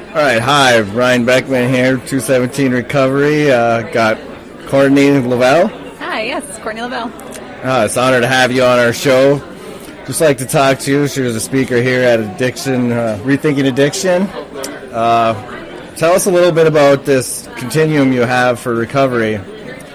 All right, hi, Ryan Beckman here, 217 Recovery. Got Courtney Lovell. Hi, yes, Courtney Lovell. It's an honor to have you on our show. Just like to talk to you. She was a speaker here at Addiction, Rethinking Addiction. Tell us a little bit about this continuum you have for recovery.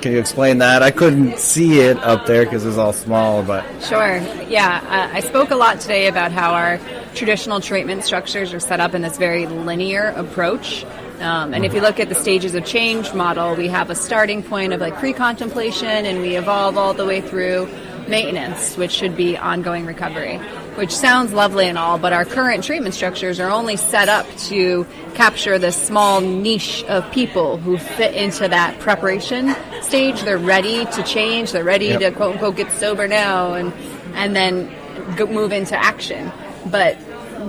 Can you explain that? I couldn't see it up there because it's all small, but... Sure. Yeah, I spoke a lot today about how our traditional treatment structures are set up in this very linear approach. And if you look at the stages of change model, we have a starting point of like pre-contemplation, and we evolve all the way through maintenance, which should be ongoing recovery, which sounds lovely and all, but our current treatment structures are only set up to capture this small niche of people who fit into that preparation stage. They're ready to change. They're ready to quote unquote get sober now and then move into action. But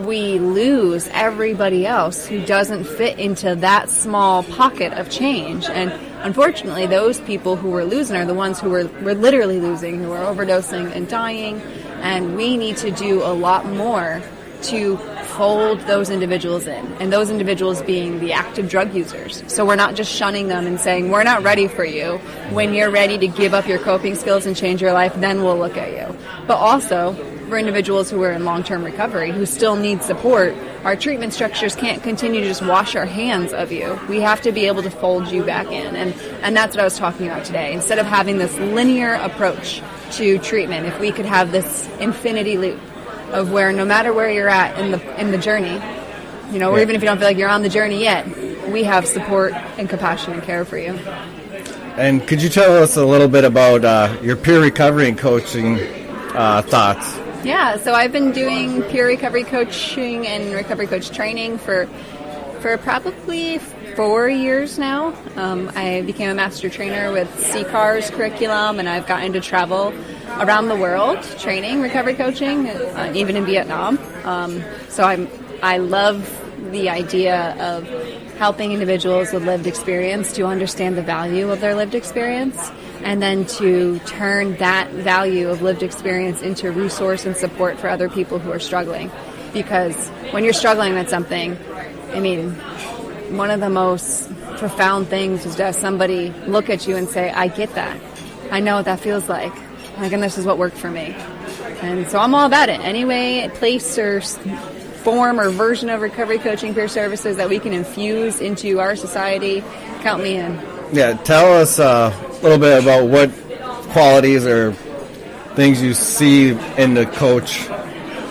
we lose everybody else who doesn't fit into that small pocket of change. And unfortunately, those people who we're losing are the ones who we're literally losing, who are overdosing and dying. And we need to do a lot more to fold those individuals in, and those individuals being the active drug users. So we're not just shunning them and saying, we're not ready for you. When you're ready to give up your coping skills and change your life, then we'll look at you. But also, for individuals who are in long-term recovery, who still need support, our treatment structures can't continue to just wash our hands of you. We have to be able to fold you back in. And that's what I was talking about today. Instead of having this linear approach to treatment, if we could have this infinity loop of where no matter where you're at in the journey, or even if you don't feel like you're on the journey yet, we have support and compassion and care for you. And could you tell us a little bit about your peer recovery and coaching thoughts? Yeah, so I've been doing peer recovery coaching and recovery coach training for probably 4 years now. I became a master trainer with CCAR's curriculum, and I've gotten to travel around the world training recovery coaching, even in Vietnam. So I love the idea of helping individuals with lived experience to understand the value of their lived experience, and then to turn that value of lived experience into resource and support for other people who are struggling. Because when you're struggling with something, one of the most profound things is to have somebody look at you and say, I get that. I know what that feels like. And this is what worked for me. And so I'm all about it. Any way, place, or form or version of recovery coaching peer services that we can infuse into our society, count me in. Yeah, tell us a little bit about what qualities or things you see in the coach.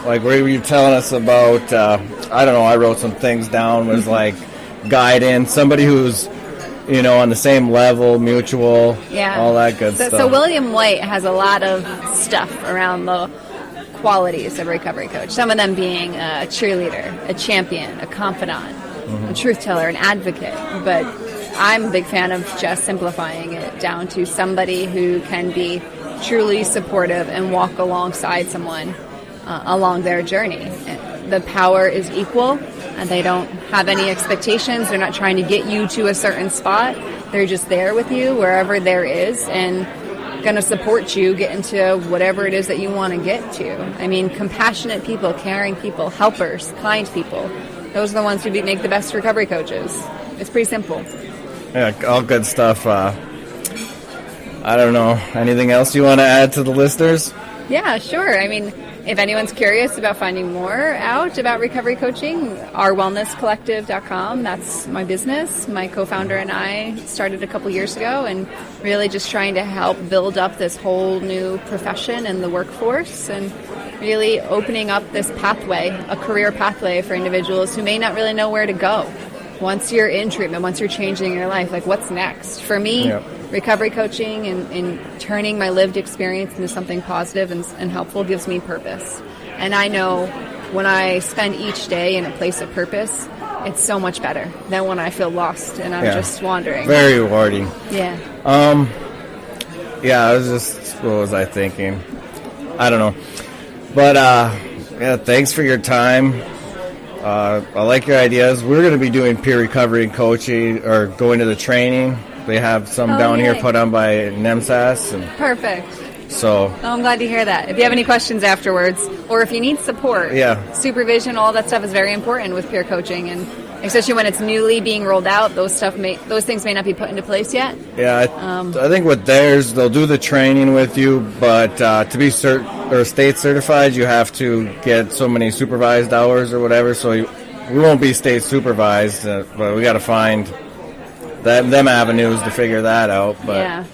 Like, what were you telling us about, I wrote some things down, was like guidance, somebody who's, on the same level, mutual, all that good stuff. So William White has a lot of stuff around the qualities of a recovery coach. Some of them being a cheerleader, a champion, a confidant, a truth teller, an advocate. But I'm a big fan of just simplifying it down to somebody who can be truly supportive and walk alongside someone along their journey. The power is equal, and they don't have any expectations. They're not trying to get you to a certain spot. They're just there with you wherever there is, and going to support you get into whatever it is that you want to get to. Compassionate people, caring people, helpers, kind people, those are the ones who make the best recovery coaches. It's pretty simple. Yeah, all good stuff. I don't know. Anything else you want to add to the listeners? Yeah, sure. If anyone's curious about finding more out about recovery coaching, ourwellnesscollective.com, that's my business. My co-founder and I started a couple years ago, and really just trying to help build up this whole new profession in the workforce, and really opening up this pathway, a career pathway for individuals who may not really know where to go. Once you're in treatment, once you're changing your life, like what's next? For me, recovery coaching and turning my lived experience into something positive and helpful gives me purpose. And I know when I spend each day in a place of purpose, it's so much better than when I feel lost and I'm just wandering. Very rewarding. Yeah. What was I thinking? I don't know. But, thanks for your time. I like your ideas. We're going to be doing peer recovery and coaching, or going to the training. They have some down here put on by NEMSAS. Perfect. So I'm glad to hear that. If you have any questions afterwards, or if you need support, supervision, all that stuff is very important with peer coaching. And especially when it's newly being rolled out. Those things may not be put into place yet. Yeah, I think with theirs, they'll do the training with you, but to be state certified, you have to get so many supervised hours or whatever. So we won't be state supervised, but we got to find them avenues to figure that out. But yeah.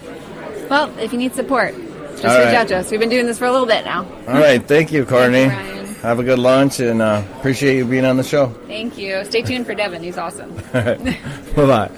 Well, if you need support, just All reach right. out to us. We've been doing this for a little bit now. All right, thank you, Courtney. Thank you, Ryan. Have a good lunch, and appreciate you being on the show. Thank you. Stay tuned for Devin. He's awesome. All right, bye-bye.